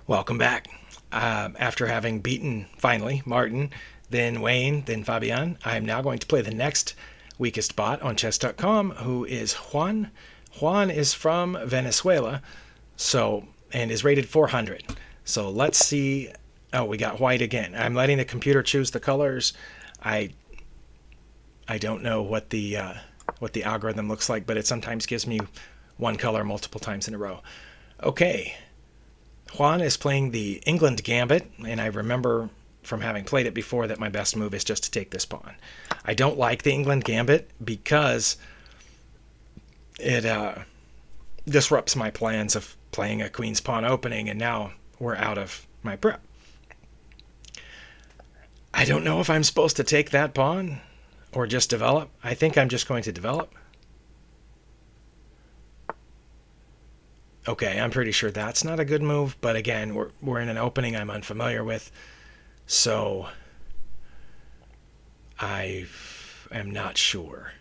Welcome back. After having beaten, finally, Martin, then Wayne, then Fabian, I am now going to play the next weakest bot on chess.com, who is Juan. Juan is from Venezuela, and is rated 400. So let's see. Oh, we got white again. I'm letting the computer choose the colors. I don't know what the algorithm looks like, but it sometimes gives me one color multiple times in a row. Okay. Juan is playing the England Gambit, and I remember from having played it before that my best move is just to take this pawn. I don't like the England Gambit because it disrupts my plans of playing a queen's pawn opening, and now we're out of my prep. I don't know if I'm supposed to take that pawn or just develop. I think I'm just going to develop. Okay, I'm pretty sure that's not a good move, but again, we're in an opening I'm unfamiliar with, so I am not sure.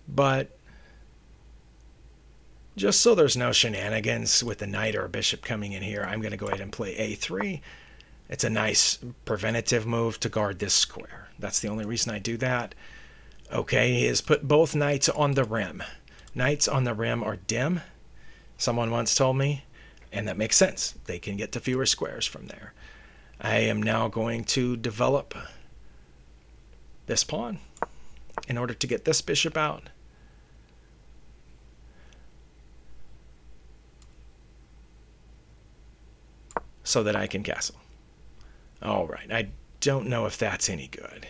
But just so there's no shenanigans with the knight or a bishop coming in here, I'm going to go ahead and play a3. It's a nice preventative move to guard this square. That's the only reason I do that. Okay, he has put both knights on the rim. Knights on the rim are dim, someone once told me, and that makes sense. They can get to fewer squares from there. I am now going to develop this pawn in order to get this bishop out. So that I can castle. All right, I don't know if that's any good.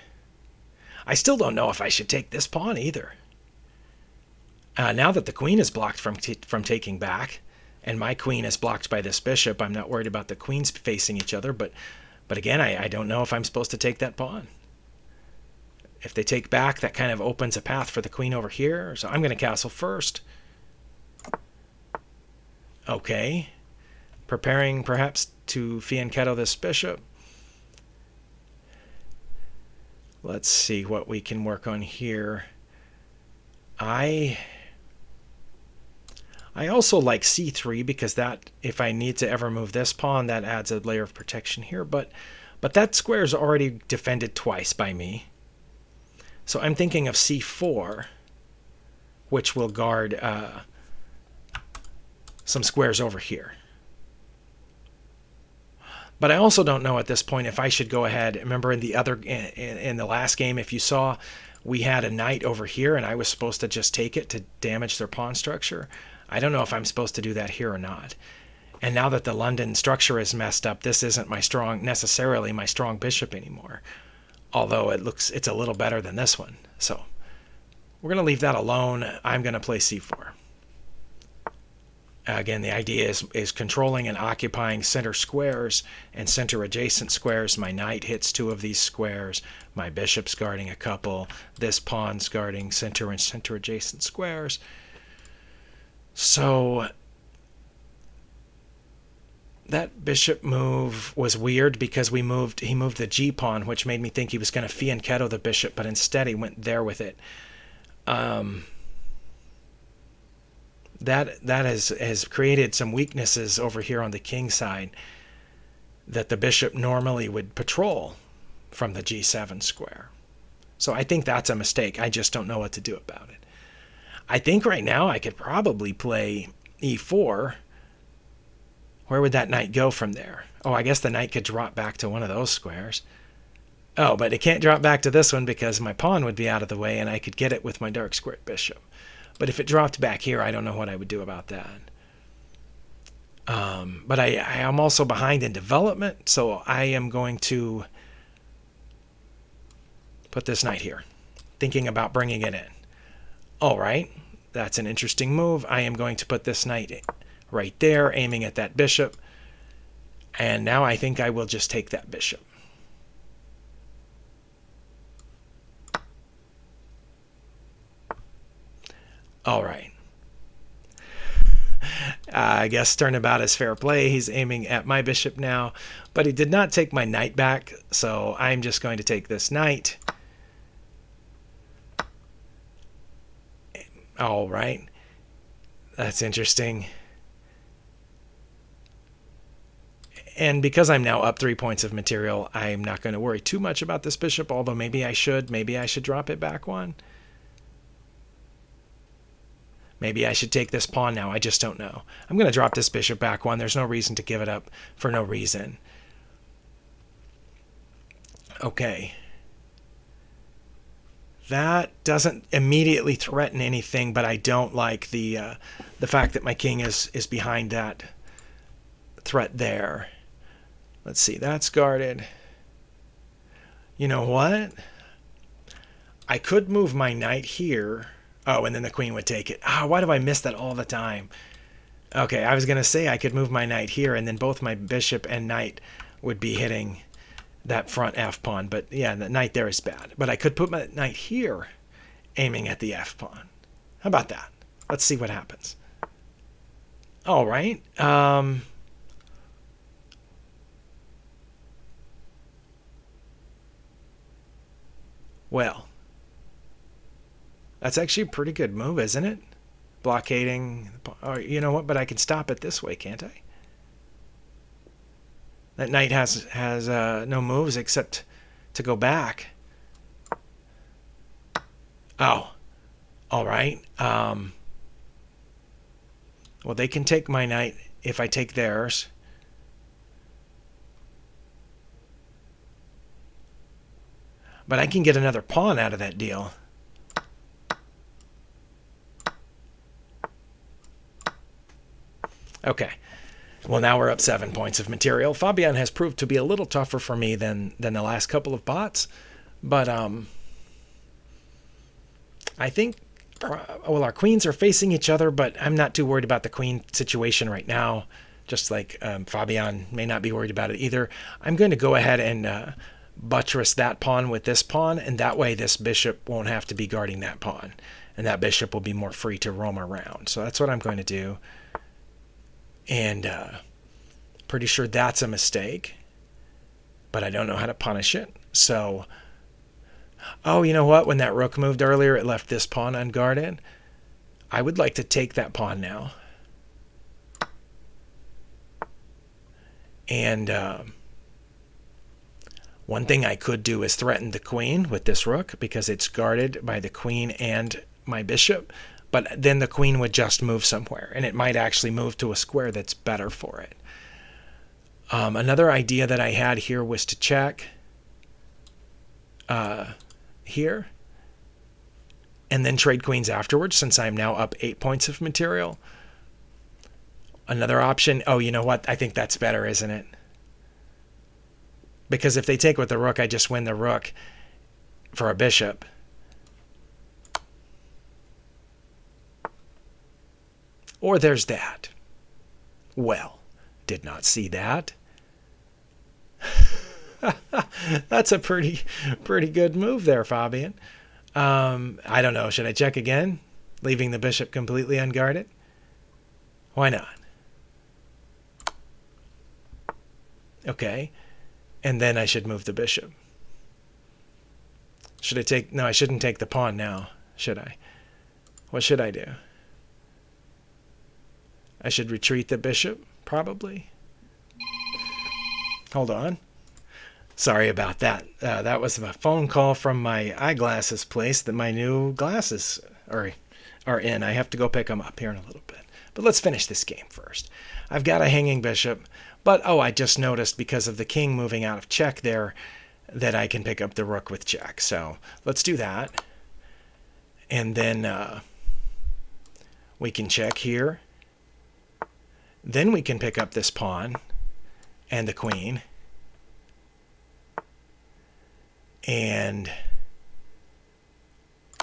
I still don't know if I should take this pawn either. Now that the queen is blocked from taking back, and my queen is blocked by this bishop, I'm not worried about the queens facing each other, but again, I don't know if I'm supposed to take that pawn. If they take back, that kind of opens a path for the queen over here, so I'm going to castle first. Okay. Preparing perhaps to fianchetto this bishop. Let's see what we can work on here. I also like c3 because that, if I need to ever move this pawn, that adds a layer of protection here. But that square is already defended twice by me. So I'm thinking of c4, which will guard some squares over here. But I also don't know at this point if I should go ahead. Remember in the last game, if you saw, we had a knight over here, and I was supposed to just take it to damage their pawn structure. I don't know if I'm supposed to do that here or not. And now that the London structure is messed up, this isn't necessarily my strong bishop anymore. Although it's a little better than this one. So we're going to leave that alone. I'm going to play c4. Again, the idea is controlling and occupying center squares and center adjacent squares. My knight hits two of these squares. My bishop's guarding a couple. This pawn's guarding center and center adjacent squares. So that bishop move was weird because he moved the g pawn, which made me think he was going to fianchetto the bishop, but instead he went there with it. That has created some weaknesses over here on the king side that the bishop normally would patrol from the g7 square. So I think that's a mistake. I just don't know what to do about it. I think right now I could probably play e4. Where would that knight go from there? Oh, I guess the knight could drop back to one of those squares. Oh, but it can't drop back to this one because my pawn would be out of the way and I could get it with my dark squared bishop. But if it dropped back here, I don't know what I would do about that. But I am also behind in development, so I am going to put this knight here, thinking about bringing it in. All right, that's an interesting move. I am going to put this knight right there, aiming at that bishop. And now I think I will just take that bishop. All right. I guess turnabout is fair play. He's aiming at my bishop now, but he did not take my knight back, so I'm just going to take this knight. All right. That's interesting. And because I'm now up 3 points of material, I'm not going to worry too much about this bishop, although maybe I should. Maybe I should drop it back one. Maybe I should take this pawn now. I just don't know. I'm going to drop this bishop back one. There's no reason to give it up for no reason. Okay. That doesn't immediately threaten anything, but I don't like the fact that my king is behind that threat there. Let's see. That's guarded. You know what? I could move my knight here. Oh, and then the queen would take it. Why do I miss that all the time? Okay, I was going to say I could move my knight here, and then both my bishop and knight would be hitting that front f pawn. But yeah, the knight there is bad. But I could put my knight here, aiming at the f pawn. How about that? Let's see what happens. All right. Well, that's actually a pretty good move, isn't it? Blockading. Or, you know what? But I can stop it this way, can't I? That knight has no moves except to go back. Oh. All right. Well, they can take my knight if I take theirs. But I can get another pawn out of that deal. Okay. Well, now we're up 7 points of material. Fabian has proved to be a little tougher for me than the last couple of bots. But I think, well, our queens are facing each other, but I'm not too worried about the queen situation right now. Just like Fabian may not be worried about it either. I'm going to go ahead and buttress that pawn with this pawn, and that way this bishop won't have to be guarding that pawn. And that bishop will be more free to roam around. So that's what I'm going to do. And pretty sure that's a mistake, but I don't know how to punish it. So, oh, you know what? When that rook moved earlier, it left this pawn unguarded. I would like to take that pawn now. And one thing I could do is threaten the queen with this rook because it's guarded by the queen and my bishop. But then the queen would just move somewhere, and it might actually move to a square that's better for it. Another idea that I had here was to check here and then trade queens afterwards, since I'm now up 8 points of material. Another option, oh, you know what? I think that's better, isn't it? Because if they take with the rook, I just win the rook for a bishop. Or there's that. Well, did not see that. That's a pretty good move there, Fabian. I don't know. Should I check again? Leaving the bishop completely unguarded? Why not? Okay. And then I should move the bishop. Should I take... No, I shouldn't take the pawn now, should I? What should I do? I should retreat the bishop, probably. Hold on. Sorry about that. That was a phone call from my eyeglasses place that my new glasses are in. I have to go pick them up here in a little bit. But let's finish this game first. I've got a hanging bishop, but oh, I just noticed because of the king moving out of check there that I can pick up the rook with check. So let's do that. And then we can check here. Then we can pick up this pawn and the queen. And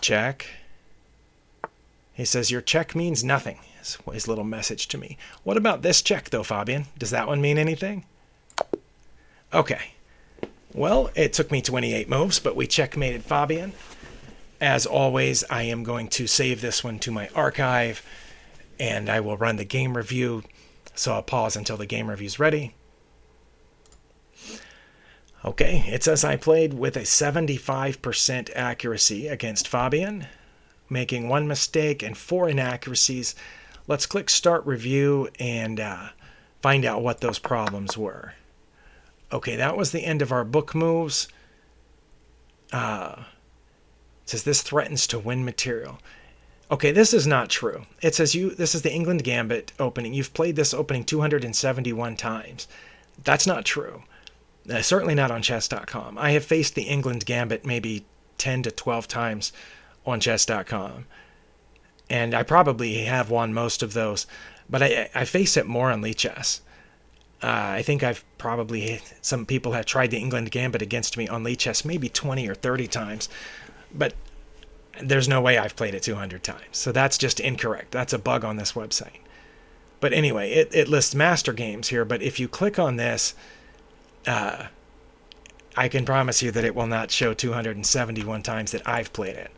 check. He says, your check means nothing, is his little message to me. What about this check, though, Fabian? Does that one mean anything? Okay. Well, it took me 28 moves, but we checkmated Fabian. As always, I am going to save this one to my archive, and I will run the game review. So I'll pause until the game review is ready. Okay, it says I played with a 75% accuracy against Fabian, making 1 mistake and 4 inaccuracies. Let's click Start Review and find out what those problems were. Okay, that was the end of our book moves. It says this threatens to win material. Okay, this is not true. It says this is the England Gambit opening. You've played this opening 271 times. That's not true. Certainly not on chess.com. I have faced the England Gambit maybe 10 to 12 times on chess.com. And I probably have won most of those. But I face it more on Lichess. I think some people have tried the England Gambit against me on Lichess maybe 20 or 30 times. But there's no way I've played it 200 times. So that's just incorrect. That's a bug on this website. But anyway, it lists master games here. But if you click on this, I can promise you that it will not show 271 times that I've played it.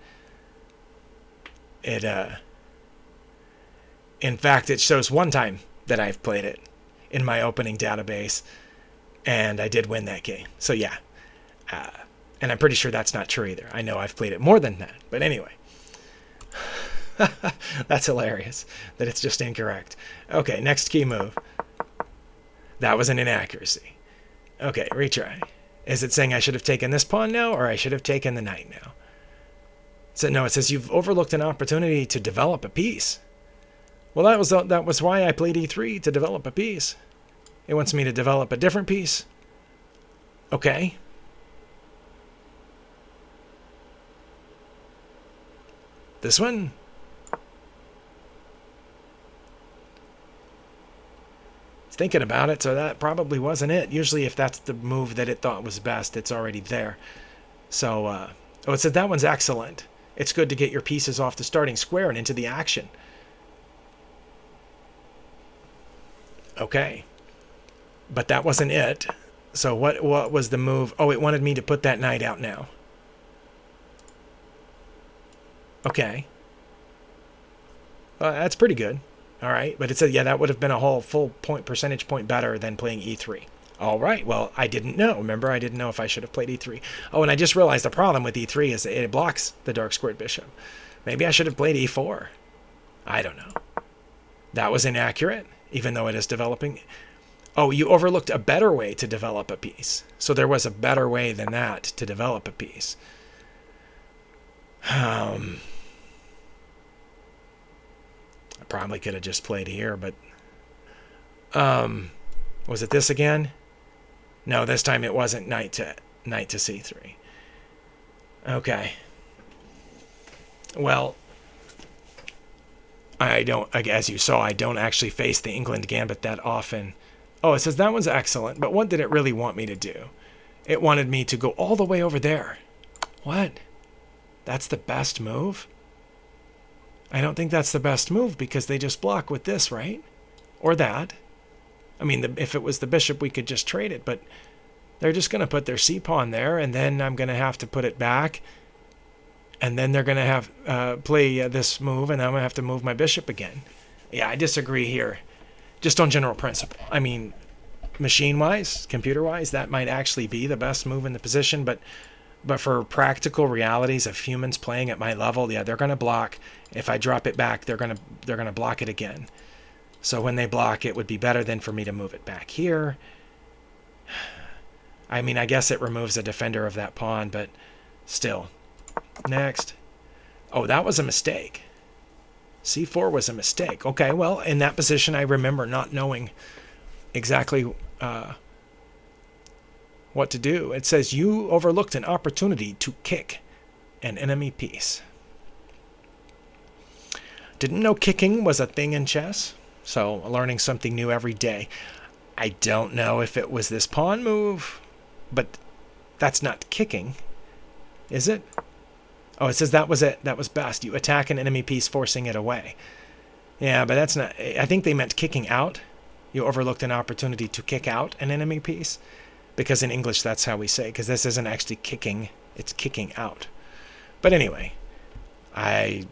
In fact, it shows one time that I've played it in my opening database, and I did win that game. So yeah, and I'm pretty sure that's not true either. I know I've played it more than that, but anyway. That's hilarious that it's just incorrect. Okay, next key move. That was an inaccuracy. Okay, retry. Is it saying I should have taken this pawn now, or I should have taken the knight now? So no, it says you've overlooked an opportunity to develop a piece. Well, that was why I played e3, to develop a piece. It wants me to develop a different piece. Okay. This one? It's thinking about it, so that probably wasn't it. Usually if that's the move that it thought was best, it's already there. So, oh, it said that one's excellent. It's good to get your pieces off the starting square and into the action. Okay. But that wasn't it. So what was the move? Oh, it wanted me to put that knight out now. Okay. That's pretty good. All right. But it said, yeah, that would have been a whole full percentage point better than playing e3. All right. Well, I didn't know. Remember, I didn't know if I should have played e3. Oh, and I just realized the problem with e3 is it blocks the dark squared bishop. Maybe I should have played e4. I don't know. That was inaccurate, even though it is developing. Oh, you overlooked a better way to develop a piece. So there was a better way than that to develop a piece. I probably could have just played here, but was it this again? No, this time it wasn't knight to c3. Okay. Well, as you saw, I don't actually face the England Gambit that often. Oh, it says that one's excellent, but what did it really want me to do? It wanted me to go all the way over there. What? That's the best move? I don't think that's the best move because they just block with this, right? Or that. I mean, if it was the bishop, we could just trade it, but they're just going to put their c-pawn there, and then I'm going to have to put it back, and then they're going to have play this move, and I'm going to have to move my bishop again. Yeah, I disagree here, just on general principle. I mean, machine-wise, computer-wise, that might actually be the best move in the position, but for practical realities of humans playing at my level, yeah, they're going to block. If I drop it back, they're going to block it again. So when they block, it would be better than for me to move it back here. I mean, I guess it removes a defender of that pawn, but still. Next. Oh, that was a mistake. c4 was a mistake. Okay, well, in that position, I remember not knowing exactly what to do. It says you overlooked an opportunity to kick an enemy piece. Didn't know kicking was a thing in chess, so learning something new every day. I don't know if it was this pawn move, but that's not kicking, is it? Oh, it says that was it. That was best. You attack an enemy piece, forcing it away. Yeah, but that's not. I think they meant kicking out. You overlooked an opportunity to kick out an enemy piece, because in English that's how we say. Because this isn't actually kicking; it's kicking out. But anyway, I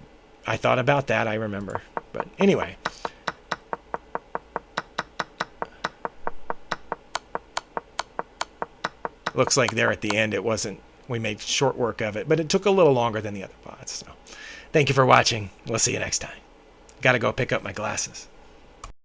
thought about that. I remember. But anyway. Looks like there at the end it wasn't, we made short work of it, but it took a little longer than the other pods. So thank you for watching. We'll see you next time. Got to go pick up my glasses.